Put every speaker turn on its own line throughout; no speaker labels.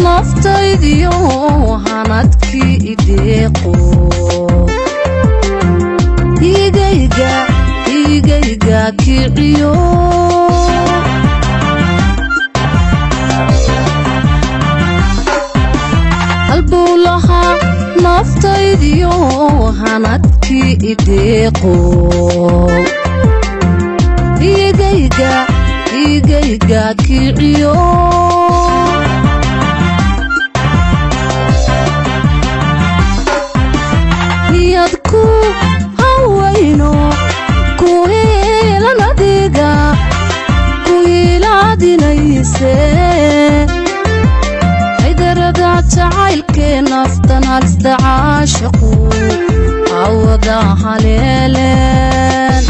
naftaydiyo hanadkii ideeqo igayga kiciyo albulaha naftaydiyo hanadkii ideeqo igayga kiciyo niyadku hawayno kuheelanadiga kuhiilaadinayse haydarada jacaylkee naftan halista caashaqu awada haleeleen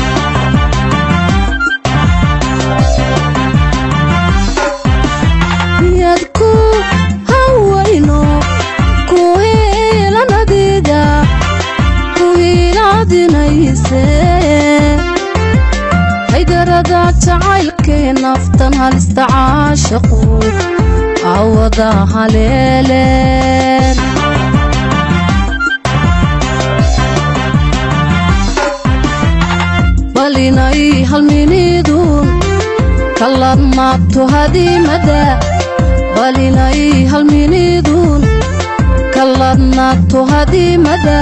niyadku hawayno kuheelanadiga kuhiilaadinayse haydarada jacaylkee naftan halista caashaqu awada haleeleen balinay halminidun kalladnaabto hadimada balinay halminidun kalladnaabto hadimada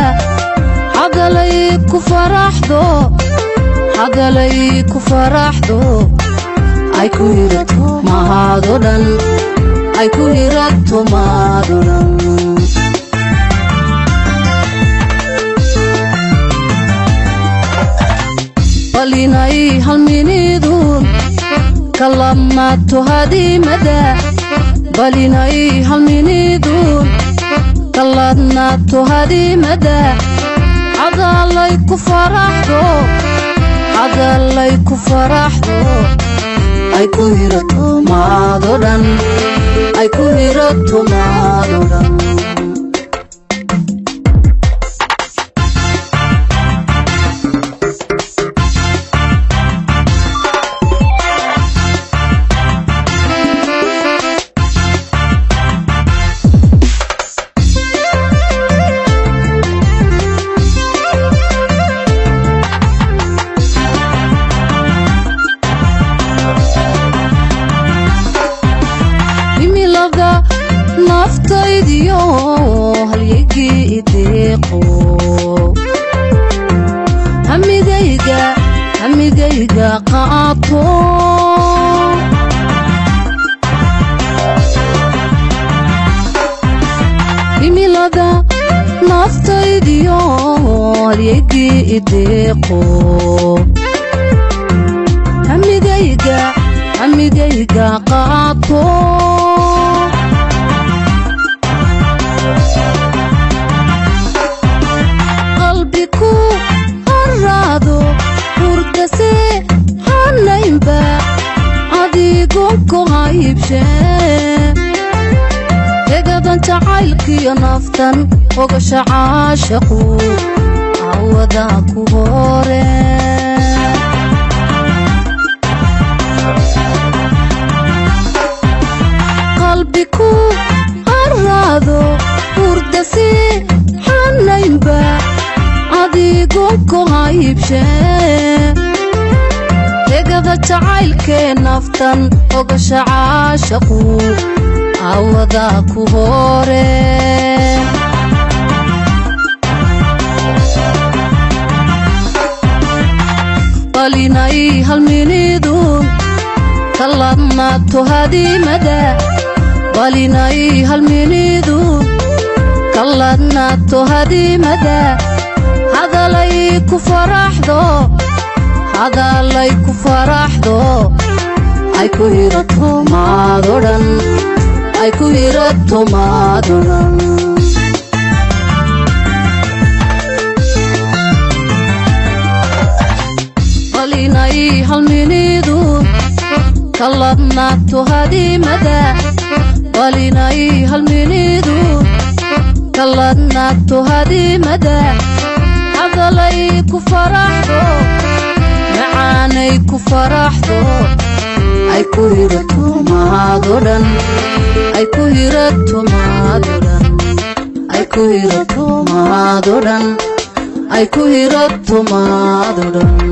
hadalay ku faraxdo ay ku hirato mahadodan ay ku hirato mahadodan balinay halminidun kalladnaabto hadimada balinay halminidun kalladnaabto hadimada hadalay ku faraxdo ay ku hirato mahadodan ay ku hirato mahadodan naftaydiyo halyigii ideeqo hamigayga qaato himilada naftaydiyo halyigii ideeqo hamigayga qaato qalbiku harraado hurdase hanaynba adigonko haybshe egadan jacaylkiyo naftan ogasha caashaqu awada ku hore qalbiku harraado hurdase hanaynba adigonko haybshe egada jacaylkee naftan ogasha caashaqu awada ku hore balinay halminidun kalladnaabto hadimada balinay halminidun kalladnaabto hadimada hadalay ku faraxdo ay ku hirato mahadodan ay ku hirato mahadodan balinay halminidun kalladnaabto hadimada balinay halminidun kalladnaabto hadimada hadalay ku faraxdo macaanay ku faraxdo ay ku hirato mahadodan ay ku hirato maaduran ay ku hirato maaduran ay ku hirato maaduran